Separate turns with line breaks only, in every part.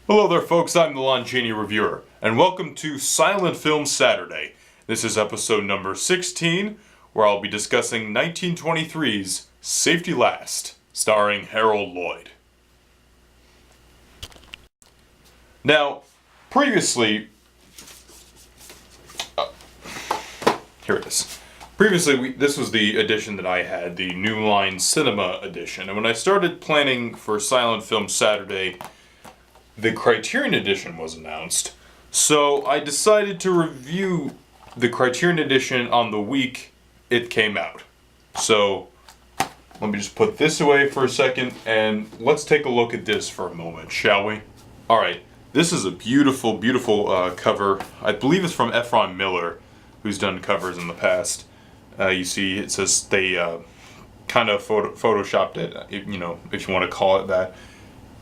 Hello there folks, I'm the Lon Chaney Reviewer, and welcome to Silent Film Saturday. This is episode number 16, where I'll be discussing 1923's Safety Last, starring Harold Lloyd. Now, previously... here it is. Previously, this was the edition that I had, the New Line Cinema edition, and when I started planning for Silent Film Saturday, the Criterion edition was announced, so I decided to review the Criterion edition on the week it came out. So, let me just put this away for a second, and let's take a look at this for a moment, shall we? Alright, this is a beautiful, beautiful cover. I believe it's from Efron Miller, who's done covers in the past. You see, it says they kind of photoshopped it, you know, if you want to call it that.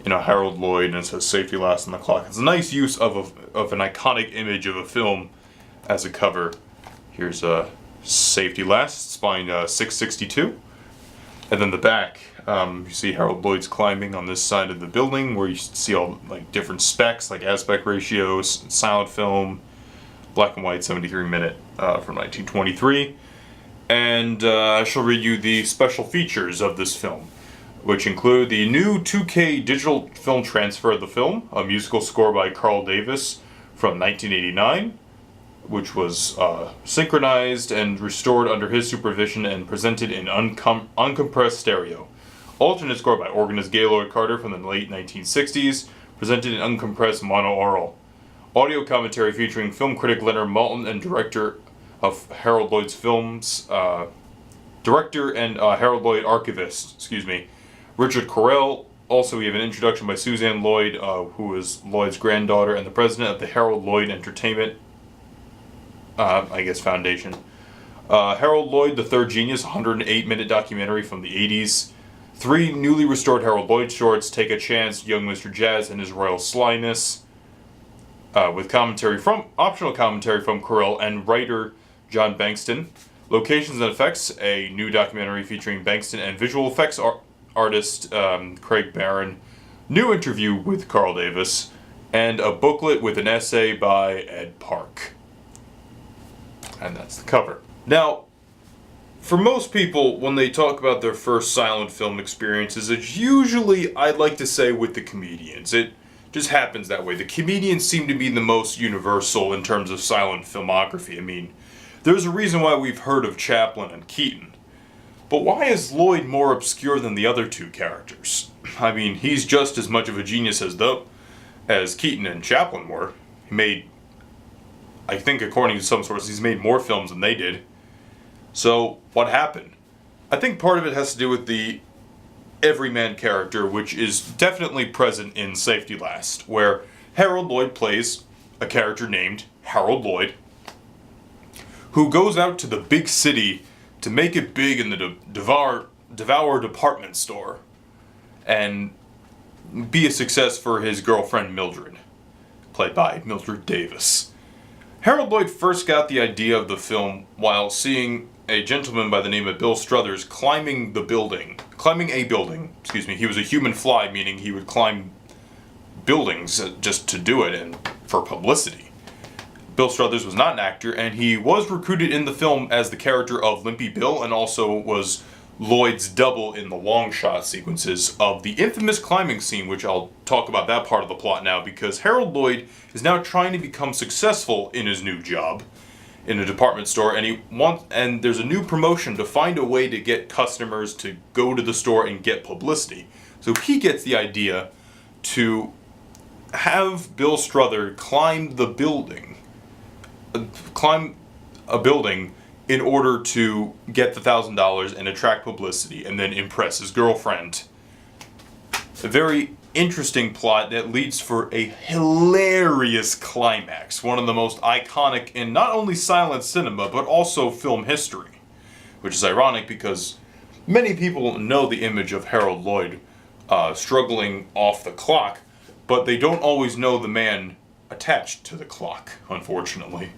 You know, Harold Lloyd, and it says Safety Last on the clock. It's a nice use of an iconic image of a film as a cover. Here's Safety Last, spine 662. And then the back, you see Harold Lloyd's climbing on this side of the building, where you see all like different specs, like aspect ratios, silent film, black and white 73-minute from 1923. And I shall read you the special features of this film, which include the new 2K digital film transfer of the film, a musical score by Carl Davis from 1989, which was synchronized and restored under his supervision and presented in uncompressed stereo. Alternate score by organist Gaylord Carter from the late 1960s, presented in uncompressed mono-aural. Audio commentary featuring film critic Leonard Maltin and director of Harold Lloyd's films, director and Harold Lloyd archivist, Richard Correll. Also, we have an introduction by Suzanne Lloyd, who is Lloyd's granddaughter and the president of the Harold Lloyd Entertainment, Foundation. Harold Lloyd, the Third Genius, 108-minute documentary from the 80s. 3 newly restored Harold Lloyd shorts, Take a Chance, Young Mr. Jazz and His Royal Slyness, with optional commentary from Correll and writer John Bankston. Locations and Effects, a new documentary featuring Bankston and visual effects artist Craig Barron, new interview with Carl Davis, and a booklet with an essay by Ed Park. And that's the cover. Now, for most people, when they talk about their first silent film experiences, it's usually, I'd like to say, with the comedians. It just happens that way. The comedians seem to be the most universal in terms of silent filmography. I mean, there's a reason why we've heard of Chaplin and Keaton. But why is Lloyd more obscure than the other two characters? I mean, he's just as much of a genius as Keaton and Chaplin were. He made, I think according to some sources, he's made more films than they did. So, what happened? I think part of it has to do with the everyman character, which is definitely present in Safety Last, where Harold Lloyd plays a character named Harold Lloyd, who goes out to the big city to make it big in the Devour department store and be a success for his girlfriend Mildred, played by Mildred Davis. Harold Lloyd first got the idea of the film while seeing a gentleman by the name of Bill Struthers climbing a building. He was a human fly, meaning he would climb buildings just to do it and for publicity. Bill Struthers was not an actor, and he was recruited in the film as the character of Limpy Bill, and also was Lloyd's double in the long shot sequences of the infamous climbing scene, which I'll talk about that part of the plot now, because Harold Lloyd is now trying to become successful in his new job in a department store, and there's a new promotion to find a way to get customers to go to the store and get publicity. So he gets the idea to have Bill Struthers climb a building in order to get the $1,000 and attract publicity and then impress his girlfriend. A very interesting plot that leads for a hilarious climax, one of the most iconic in not only silent cinema but also film history, which is ironic because many people know the image of Harold Lloyd struggling off the clock, but they don't always know the man attached to the clock, unfortunately.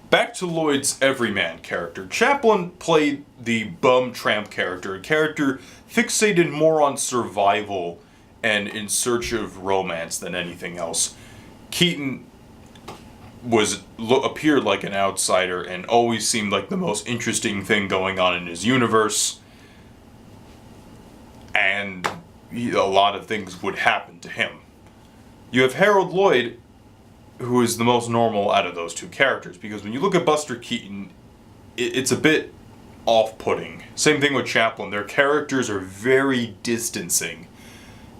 Back to Lloyd's everyman character. Chaplin played the bum tramp character, a character fixated more on survival and in search of romance than anything else. Keaton appeared like an outsider and always seemed like the most interesting thing going on in his universe, and a lot of things would happen to him. You have Harold Lloyd, who is the most normal out of those two characters, because when you look at Buster Keaton, it's a bit off-putting. Same thing with Chaplin. Their characters are very distancing.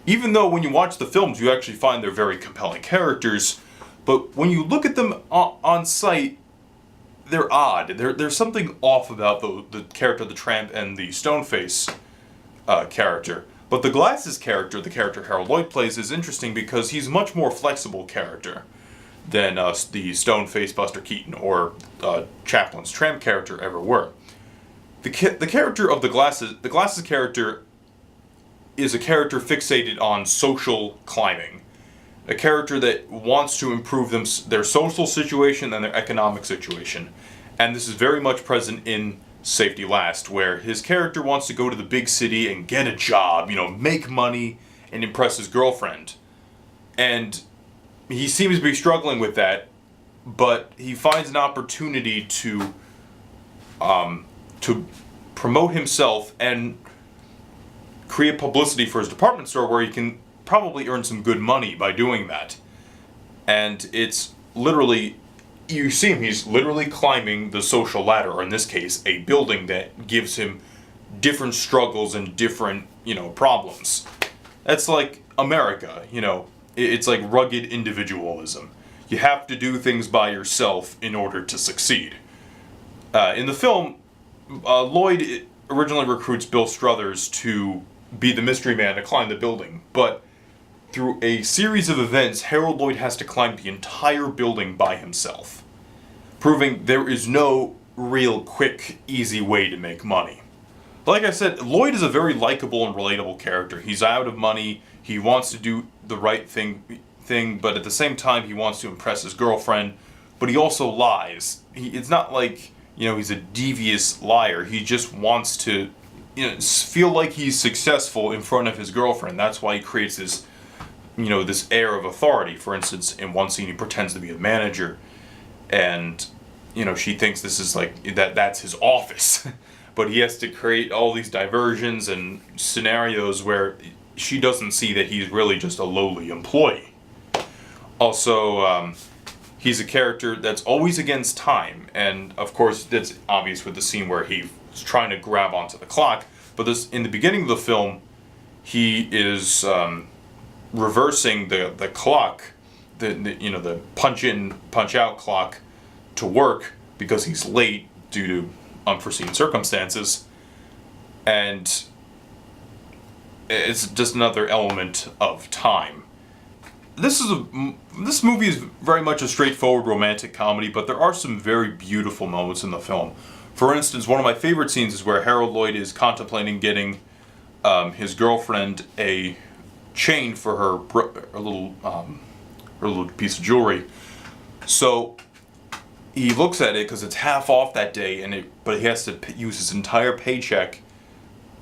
Even though when you watch the films, you actually find they're very compelling characters, but when you look at them on sight, they're odd. There's something off about the character of the Tramp and the Stoneface character. But the Glasses character, the character Harold Lloyd plays, is interesting because he's a much more flexible character than the Stoneface Buster Keaton or Chaplin's Tramp character ever were. The character of the Glasses character is a character fixated on social climbing. A character that wants to improve their social situation and their economic situation. And this is very much present in Safety Last, where his character wants to go to the big city and get a job, make money and impress his girlfriend. And he seems to be struggling with that, but he finds an opportunity to promote himself and create publicity for his department store where he can probably earn some good money by doing that. And it's literally, you see him, he's literally climbing the social ladder, or in this case, a building that gives him different struggles and different, problems. That's like America, it's like rugged individualism. You have to do things by yourself in order to succeed. In the film, Lloyd originally recruits Bill Struthers to be the mystery man to climb the building, but through a series of events, Harold Lloyd has to climb the entire building by himself, proving there is no real quick, easy way to make money. Like I said, Lloyd is a very likable and relatable character. He's out of money, he wants to do the right thing, but at the same time he wants to impress his girlfriend, but he also lies. It's not like, he's a devious liar. He just wants to, feel like he's successful in front of his girlfriend. That's why he creates this, this air of authority. For instance, in one scene he pretends to be a manager, and, she thinks this is that's his office. But he has to create all these diversions and scenarios where she doesn't see that he's really just a lowly employee. Also, he's a character that's always against time, and of course that's obvious with the scene where he's trying to grab onto the clock. But in the beginning of the film, he is reversing the clock, the punch in, punch out clock, to work because he's late due to unforeseen circumstances, and it's just another element of time. This movie is very much a straightforward romantic comedy, but there are some very beautiful moments in the film. For instance, one of my favorite scenes is where Harold Lloyd is contemplating getting his girlfriend a chain for her little piece of jewelry. So he looks at it because it's half off that day, but he has to use his entire paycheck.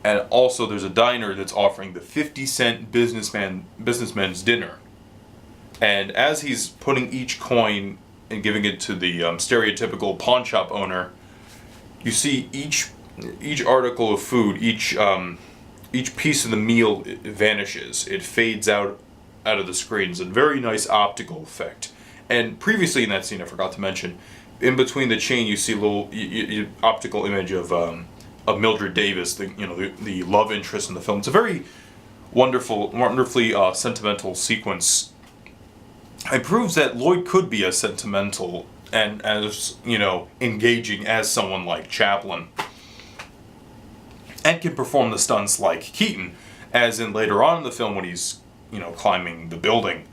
And also, there's a diner that's offering the 50-cent businessman's dinner. And as he's putting each coin and giving it to the stereotypical pawn shop owner, you see each article of food, each piece of the meal vanishes. It fades out of the screen. It's a very nice optical effect. And previously in that scene, I forgot to mention, in between the chain, you see a little optical image of Mildred Davis, the love interest in the film. It's a very wonderfully sentimental sequence. It proves that Lloyd could be as sentimental and as engaging as someone like Chaplin, and can perform the stunts like Keaton, as in later on in the film when he's climbing the building.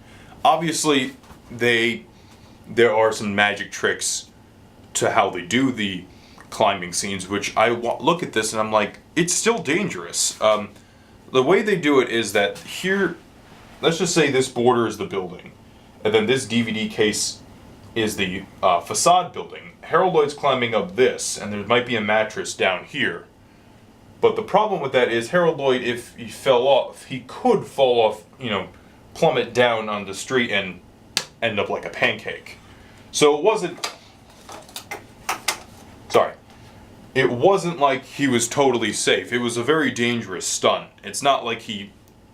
Obviously, there are some magic tricks to how they do the climbing scenes, which I look at this and I'm like, it's still dangerous. The way they do it is that here, let's just say this border is the building, and then this DVD case is the facade building. Harold Lloyd's climbing up this, and there might be a mattress down here. But the problem with that is Harold Lloyd, if he fell off, he could fall off, plummet down on the street and end up like a pancake. So it wasn't... Sorry. It wasn't like he was totally safe. It was a very dangerous stunt. It's not like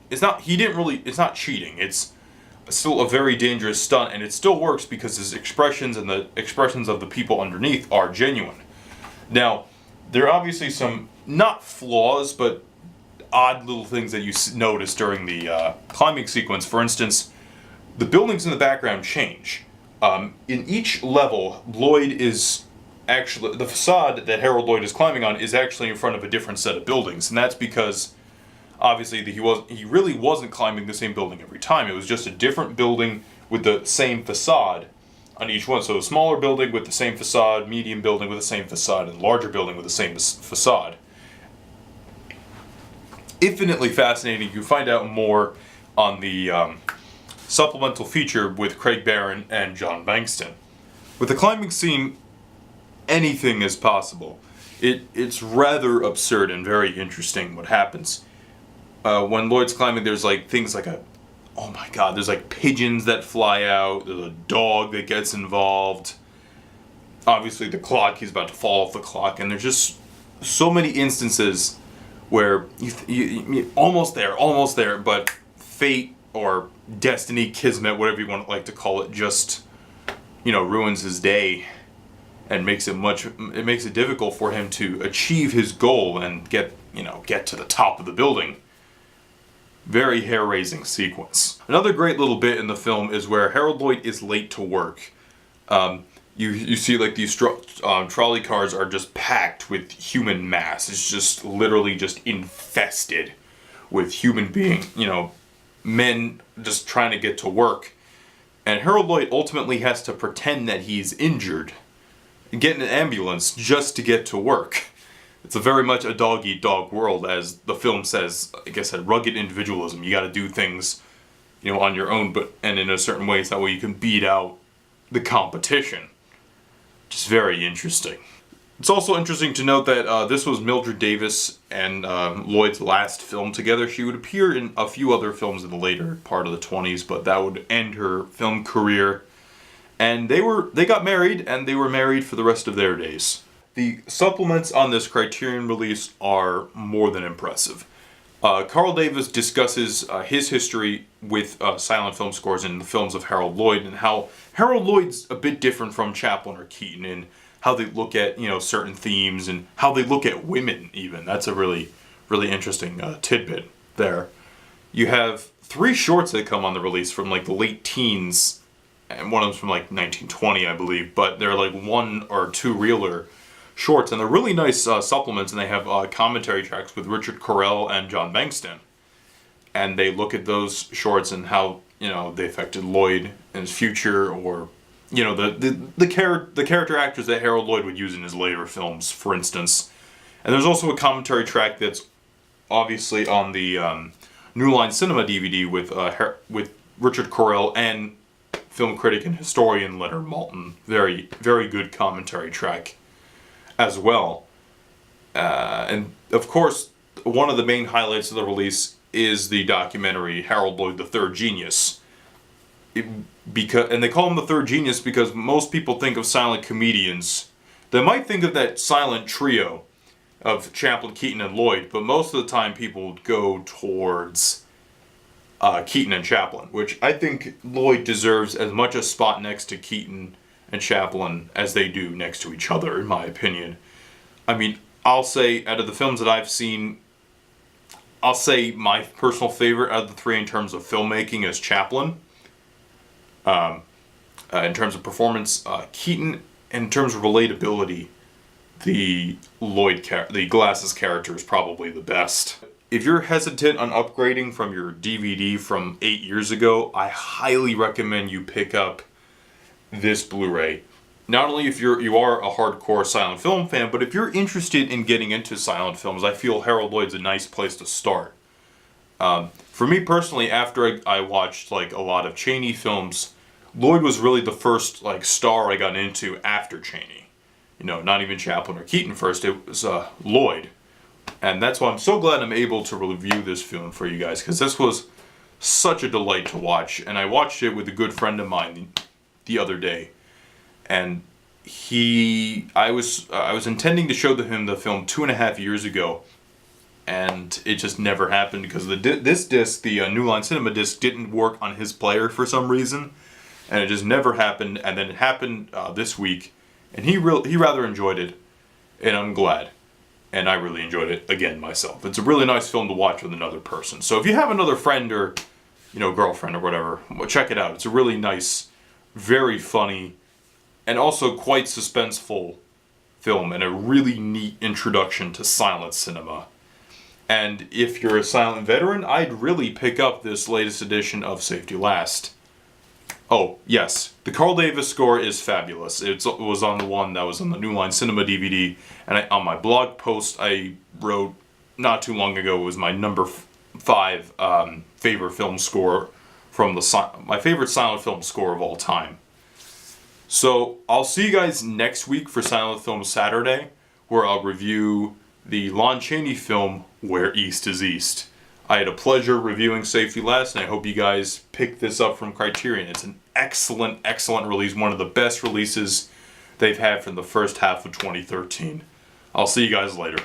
it's not cheating. It's still a very dangerous stunt, and it still works because his expressions and the expressions of the people underneath are genuine. Now, there are obviously some, not flaws, but odd little things that you notice during the climbing sequence. For instance, the buildings in the background change. In each level, Lloyd is actually, the facade that Harold Lloyd is climbing on is actually in front of a different set of buildings, and that's because obviously he really wasn't climbing the same building every time. It was just a different building with the same facade on each one. So a smaller building with the same facade, medium building with the same facade, and larger building with the same facade. Infinitely fascinating. You find out more on the supplemental feature with Craig Barron and John Bankston. With the climbing scene, anything is possible. It's rather absurd and very interesting what happens. When Lloyd's climbing, there's like things like oh my god, there's like pigeons that fly out, there's a dog that gets involved. Obviously the clock, he's about to fall off the clock, and there's just so many instances where you almost there, but fate or destiny, kismet, whatever you want to like to call it, just ruins his day and makes it difficult for him to achieve his goal and get to the top of the building. Very hair-raising sequence. Another great little bit in the film is where Harold Lloyd is late to work. You see like these trolley cars are just packed with human mass. It's just literally just infested with human men just trying to get to work. And Harold Lloyd ultimately has to pretend that he's injured and get in an ambulance just to get to work. It's very much a dog-eat-dog world, as the film says. I guess a rugged individualism. You got to do things, on your own, and in a certain way, so that way you can beat out the competition. Which is very interesting. It's also interesting to note that this was Mildred Davis and Lloyd's last film together. She would appear in a few other films in the later part of the 20s, but that would end her film career. And they got married, and they were married for the rest of their days. The supplements on this Criterion release are more than impressive. Carl Davis discusses his history with silent film scores in the films of Harold Lloyd, and how Harold Lloyd's a bit different from Chaplin or Keaton in how they look at certain themes and how they look at women even. That's a really, really interesting tidbit there. You have 3 shorts that come on the release from like the late teens, and one of them's from like 1920, I believe, but they're like 1 or 2 reeler shorts, and they're really nice supplements, and they have commentary tracks with Richard Correll and John Bankston, and they look at those shorts and how they affected Lloyd in his future, or the character actors that Harold Lloyd would use in his later films, for instance. And there's also a commentary track that's obviously on the New Line Cinema DVD with Richard Correll and film critic and historian Leonard Maltin. Very, very good commentary track as well. And of course, one of the main highlights of the release is the documentary Harold Lloyd, the Third Genius. And they call him the Third Genius because most people think of silent comedians. They might think of that silent trio of Chaplin, Keaton, and Lloyd, but most of the time people would go towards Keaton and Chaplin, which I think Lloyd deserves as much a spot next to Keaton and Chaplin as they do next to each other, in my opinion. I mean, I'll say, out of the films that I've seen, I'll say my personal favorite out of the 3 in terms of filmmaking is Chaplin. In terms of performance, Keaton. In terms of relatability, the Glasses character is probably the best. If you're hesitant on upgrading from your DVD from 8 years ago, I highly recommend you pick up this Blu-ray. Not only if you are a hardcore silent film fan, but if you're interested in getting into silent films, I feel Harold Lloyd's a nice place to start. For me personally, after I watched like a lot of Chaney films, Lloyd was really the first like star I got into after Chaney. Not even Chaplin or Keaton first, it was Lloyd. And that's why I'm so glad I'm able to review this film for you guys, because this was such a delight to watch. And I watched it with a good friend of mine the other day, and I was intending to show him the film 2.5 years ago, and it just never happened because this disc, the New Line Cinema disc, didn't work on his player for some reason, and it just never happened. And then it happened this week, and he rather enjoyed it, and I'm glad. And I really enjoyed it again myself. It's a really nice film to watch with another person. So if you have another friend or, girlfriend or whatever, check it out. It's a really nice, very funny, and also quite suspenseful film, and a really neat introduction to silent cinema. And if you're a silent veteran, I'd really pick up this latest edition of Safety Last. Oh, yes, the Carl Davis score is fabulous. It was on the one that was on the New Line Cinema DVD, and on my blog post I wrote not too long ago, it was my number 5 favorite film score from my favorite silent film score of all time. So I'll see you guys next week for Silent Film Saturday, where I'll review the Lon Chaney film Where East is East. I had a pleasure reviewing Safety Last, and I hope you guys pick this up from Criterion. It's an excellent, excellent release. One of the best releases they've had from the first half of 2013. I'll see you guys later.